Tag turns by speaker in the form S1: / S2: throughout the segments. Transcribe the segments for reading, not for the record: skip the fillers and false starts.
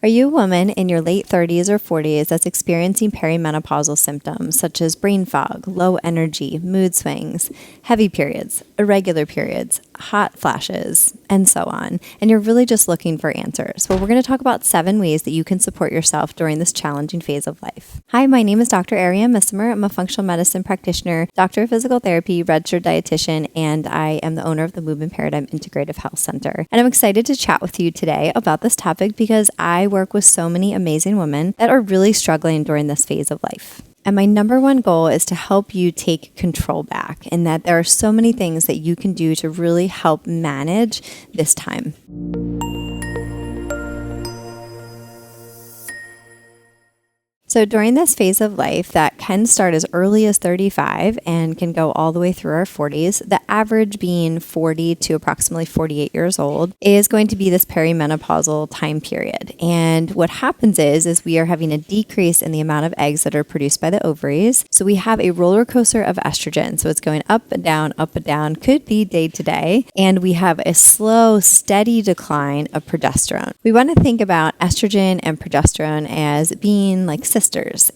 S1: Are you a woman in your late 30s or 40s that's experiencing perimenopausal symptoms such as brain fog, low energy, mood swings, heavy periods, irregular periods, hot flashes, and so on, and you're really just looking for answers? Well, we're going to talk about 7 ways that you can support yourself during this challenging phase of life. Hi, my name is Dr. Ariane Missimer. I'm a functional medicine practitioner, doctor of physical therapy, registered dietitian, and I am the owner of the Movement Paradigm Integrative Health Center. And I'm excited to chat with you today about this topic because I work with so many amazing women that are really struggling during this phase of life. And my number one goal is to help you take control back, and that there are so many things that you can do to really help manage this time. So during this phase of life that can start as early as 35 and can go all the way through our 40s, the average being 40 to approximately 48 years old, is going to be this perimenopausal time period. And what happens is we are having a decrease in the amount of eggs that are produced by the ovaries. So we have a roller coaster of estrogen. So it's going up and down, could be day to day. And we have a slow, steady decline of progesterone. We want to think about estrogen and progesterone as being like sisters,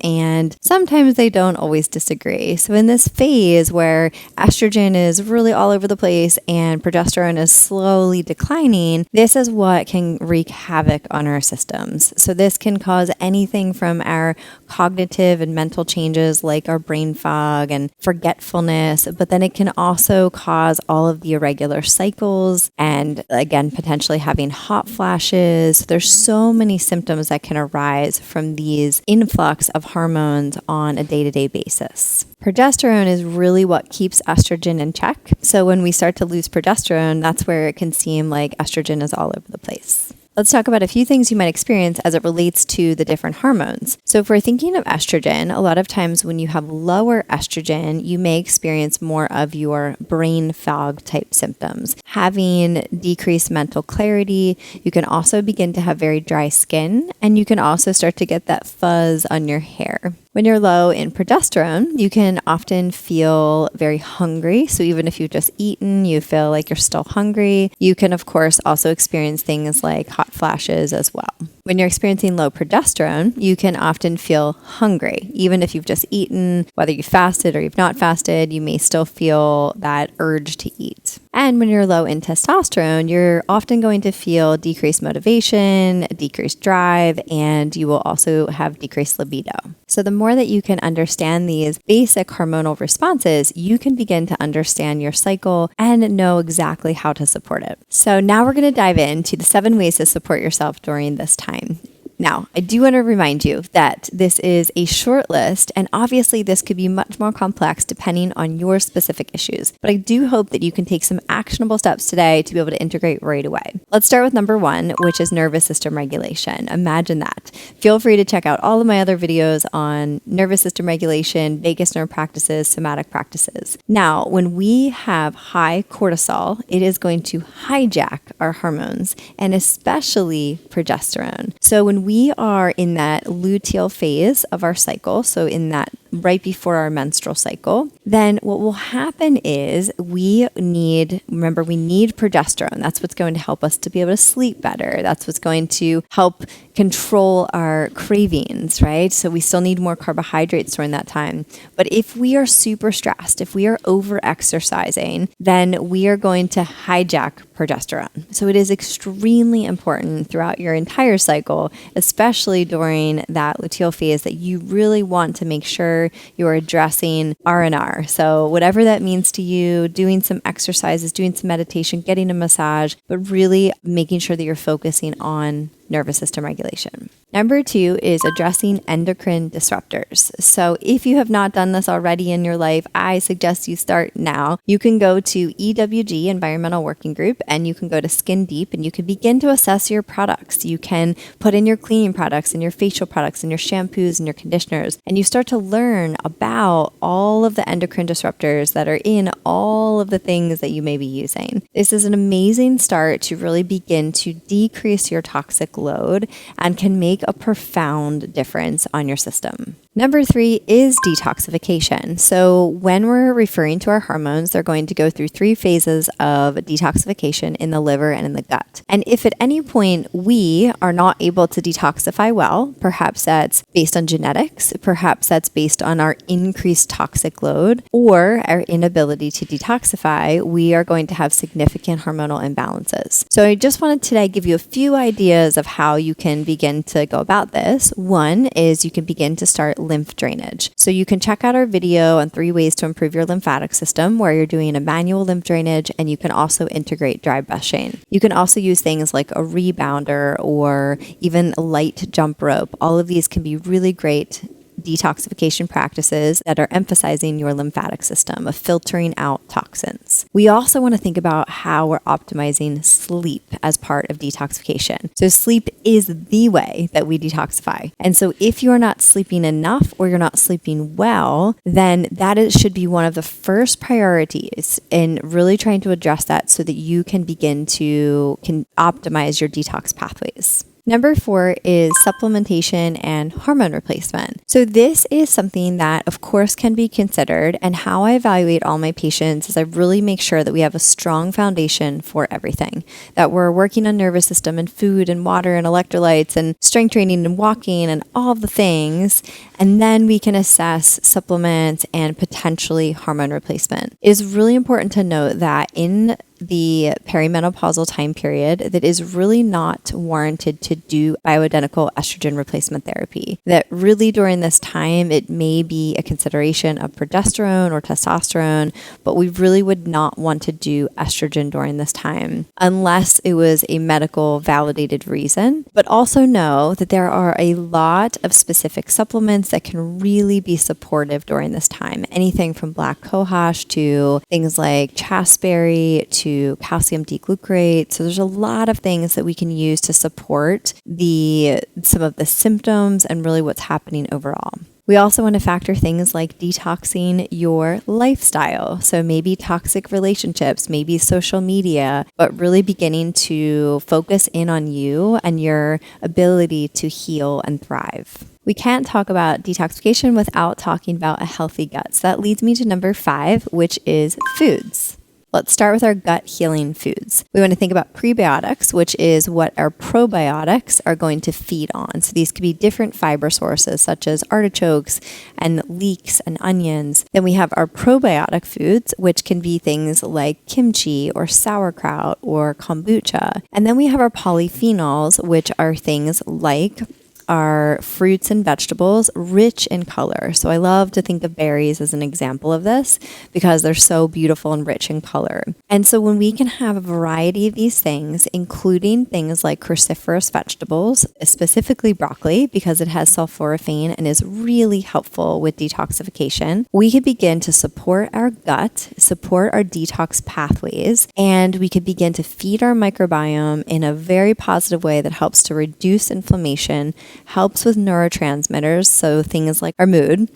S1: and sometimes they don't always disagree. So in this phase where estrogen is really all over the place and progesterone is slowly declining, this is what can wreak havoc on our systems. So this can cause anything from our cognitive and mental changes like our brain fog and forgetfulness, but then it can also cause all of the irregular cycles and again, potentially having hot flashes. There's so many symptoms that can arise from these influx of hormones on a day-to-day basis. Progesterone is really what keeps estrogen in check. So when we start to lose progesterone, that's where it can seem like estrogen is all over the place. Let's talk about a few things you might experience as it relates to the different hormones. So if we're thinking of estrogen, a lot of times when you have lower estrogen, you may experience more of your brain fog type symptoms. Having decreased mental clarity, you can also begin to have very dry skin, and you can also start to get that fuzz on your hair. When you're low in progesterone, you can often feel very hungry. So even if you've just eaten, you feel like you're still hungry. You can, of course, also experience things like hot flashes as well. When you're experiencing low progesterone, you can often feel hungry. Even if you've just eaten, whether you fasted or you've not fasted, you may still feel that urge to eat. And when you're low in testosterone, you're often going to feel decreased motivation, decreased drive, and you will also have decreased libido. So the more that you can understand these basic hormonal responses, you can begin to understand your cycle and know exactly how to support it. So now we're going to dive into the 7 ways to support yourself during this time. Now, I do want to remind you that this is a short list, and obviously this could be much more complex depending on your specific issues. But I do hope that you can take some actionable steps today to be able to integrate right away. Let's start with number 1, which is nervous system regulation. Imagine that. Feel free to check out all of my other videos on nervous system regulation, vagus nerve practices, somatic practices. Now, when we have high cortisol, it is going to hijack our hormones, and especially progesterone. So when we are in that luteal phase of our cycle, so in that right before our menstrual cycle, then what will happen is we need progesterone. That's what's going to help us to be able to sleep better. That's what's going to help control our cravings, right? So we still need more carbohydrates during that time. But if we are super stressed, if we are over exercising, then we are going to hijack progesterone. So it is extremely important throughout your entire cycle, especially during that luteal phase, that you really want to make sure you're addressing R&R. So whatever that means to you, doing some exercises, doing some meditation, getting a massage, but really making sure that you're focusing on nervous system regulation. Number 2 is addressing endocrine disruptors. So if you have not done this already in your life, I suggest you start now. You can go to EWG, Environmental Working Group, and you can go to Skin Deep, and you can begin to assess your products. You can put in your cleaning products and your facial products and your shampoos and your conditioners, and you start to learn about all of the endocrine disruptors that are in all of the things that you may be using. This is an amazing start to really begin to decrease your toxic load and can make a profound difference on your system. Number 3 is detoxification. So when we're referring to our hormones, they're going to go through 3 phases of detoxification in the liver and in the gut. And if at any point we are not able to detoxify well, perhaps that's based on genetics, perhaps that's based on our increased toxic load, or our inability to detoxify, we are going to have significant hormonal imbalances. So I just wanted today to give you a few ideas of how you can begin to go about this. One is you can begin to start lymph drainage. So you can check out our video on 3 ways to improve your lymphatic system, where you're doing a manual lymph drainage, and you can also integrate dry brushing. You can also use things like a rebounder or even a light jump rope. All of these can be really great detoxification practices that are emphasizing your lymphatic system, of filtering out toxins. We also want to think about how we're optimizing sleep as part of detoxification. So sleep is the way that we detoxify. And so if you're not sleeping enough or you're not sleeping well, then should be one of the first priorities in really trying to address that so that you can begin to optimize your detox pathways. Number 4 is supplementation and hormone replacement. So this is something that, of course, can be considered. And how I evaluate all my patients is I really make sure that we have a strong foundation for everything, that we're working on nervous system and food and water and electrolytes and strength training and walking and all the things. And then we can assess supplements and potentially hormone replacement. It is really important to note that in the perimenopausal time period, that is really not warranted to do bioidentical estrogen replacement therapy. That really during this time, it may be a consideration of progesterone or testosterone, but we really would not want to do estrogen during this time unless it was a medical validated reason. But also know that there are a lot of specific supplements that can really be supportive during this time. Anything from black cohosh to things like chasteberry to calcium D-glucarate. So there's a lot of things that we can use to support some of the symptoms and really what's happening overall. We also want to factor things like detoxing your lifestyle. So maybe toxic relationships, maybe social media, but really beginning to focus in on you and your ability to heal and thrive. We can't talk about detoxification without talking about a healthy gut. So that leads me to number 5, which is foods. Let's start with our gut healing foods. We want to think about prebiotics, which is what our probiotics are going to feed on. So these could be different fiber sources such as artichokes and leeks and onions. Then we have our probiotic foods, which can be things like kimchi or sauerkraut or kombucha. And then we have our polyphenols, which are things like are fruits and vegetables rich in color. So I love to think of berries as an example of this because they're so beautiful and rich in color. And so when we can have a variety of these things, including things like cruciferous vegetables, specifically broccoli, because it has sulforaphane and is really helpful with detoxification, we could begin to support our gut, support our detox pathways, and we could begin to feed our microbiome in a very positive way that helps to reduce inflammation, helps with neurotransmitters, so things like our mood,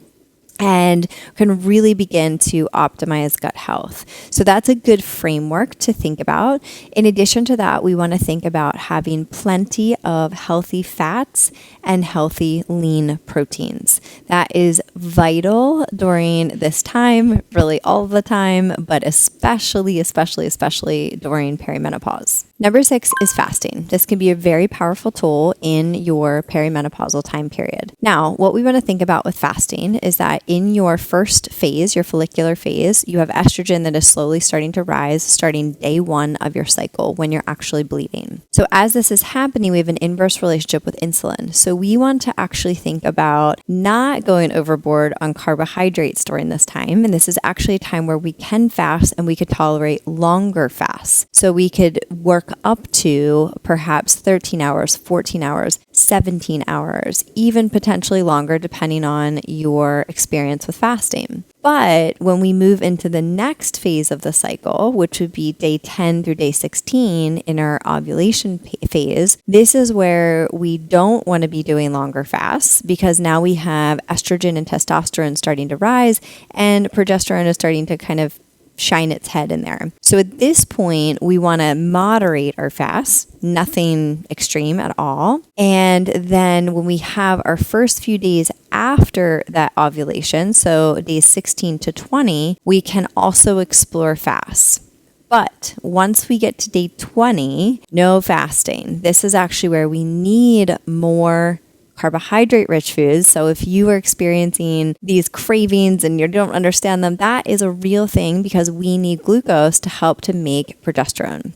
S1: and can really begin to optimize gut health. So that's a good framework to think about. In addition to that, we want to think about having plenty of healthy fats and healthy lean proteins. That is vital during this time, really all the time, but especially during perimenopause. Number 6 is fasting. This can be a very powerful tool in your perimenopausal time period. Now, what we want to think about with fasting is that in your first phase, your follicular phase, you have estrogen that is slowly starting to rise starting day 1 of your cycle when you're actually bleeding. So as this is happening, we have an inverse relationship with insulin. So we want to actually think about not going overboard on carbohydrates during this time. And this is actually a time where we can fast and we could tolerate longer fasts. So we could work up to perhaps 13 hours, 14 hours, 17 hours, even potentially longer depending on your experience with fasting. But when we move into the next phase of the cycle, which would be day 10 through day 16 in our ovulation phase, this is where we don't want to be doing longer fasts because now we have estrogen and testosterone starting to rise and progesterone is starting to kind of shine its head in there. So at this point, we want to moderate our fast, nothing extreme at all. And then when we have our first few days after that ovulation, so days 16 to 20, we can also explore fasts. But once we get to day 20, no fasting. This is actually where we need more carbohydrate-rich foods. So if you are experiencing these cravings and you don't understand them, that is a real thing because we need glucose to help to make progesterone.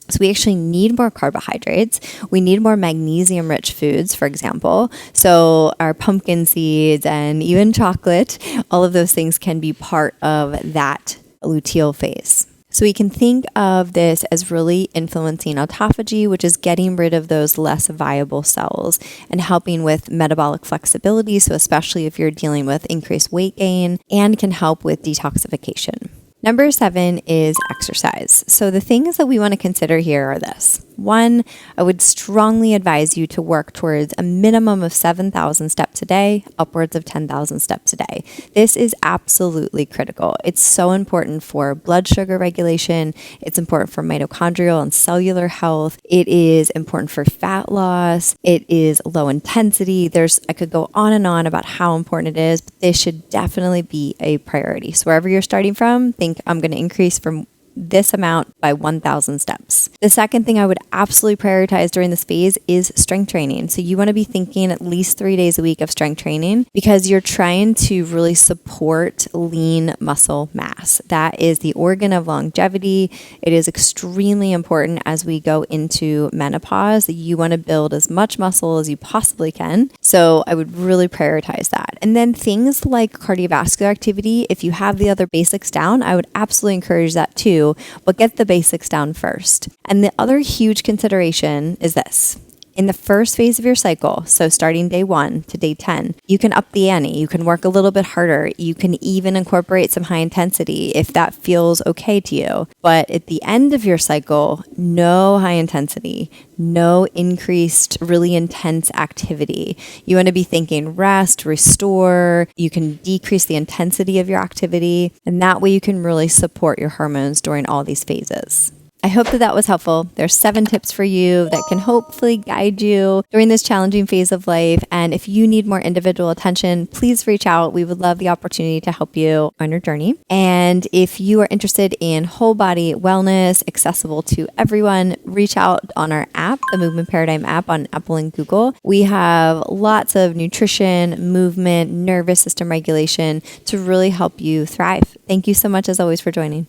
S1: So we actually need more carbohydrates. We need more magnesium-rich foods, for example. So our pumpkin seeds and even chocolate, all of those things can be part of that luteal phase. So we can think of this as really influencing autophagy, which is getting rid of those less viable cells and helping with metabolic flexibility. So especially if you're dealing with increased weight gain, and can help with detoxification. Number 7 is exercise. So the things that we want to consider here are this. 1, I would strongly advise you to work towards a minimum of 7,000 steps a day, upwards of 10,000 steps a day. This is absolutely critical. It's so important for blood sugar regulation. It's important for mitochondrial and cellular health. It is important for fat loss. It is low intensity. I could go on and on about how important it is, but this should definitely be a priority. So wherever you're starting from, think I'm going to increase from this amount by 1,000 steps. The second thing I would absolutely prioritize during this phase is strength training. So you want to be thinking at least 3 days a week of strength training because you're trying to really support lean muscle mass. That is the organ of longevity. It is extremely important as we go into menopause that you want to build as much muscle as you possibly can. So I would really prioritize that. And then things like cardiovascular activity, if you have the other basics down, I would absolutely encourage that too. But get the basics down first. And the other huge consideration is this. In the first phase of your cycle, so starting day 1 to day 10, you can up the ante. You can work a little bit harder. You can even incorporate some high intensity if that feels okay to you. But at the end of your cycle, no high intensity, no increased, really intense activity. You want to be thinking rest, restore. You can decrease the intensity of your activity. And that way you can really support your hormones during all these phases. I hope that was helpful. There's 7 tips for you that can hopefully guide you during this challenging phase of life. And if you need more individual attention, please reach out. We would love the opportunity to help you on your journey. And if you are interested in whole body wellness, accessible to everyone, reach out on our app, the Movement Paradigm app on Apple and Google. We have lots of nutrition, movement, nervous system regulation to really help you thrive. Thank you so much as always for joining.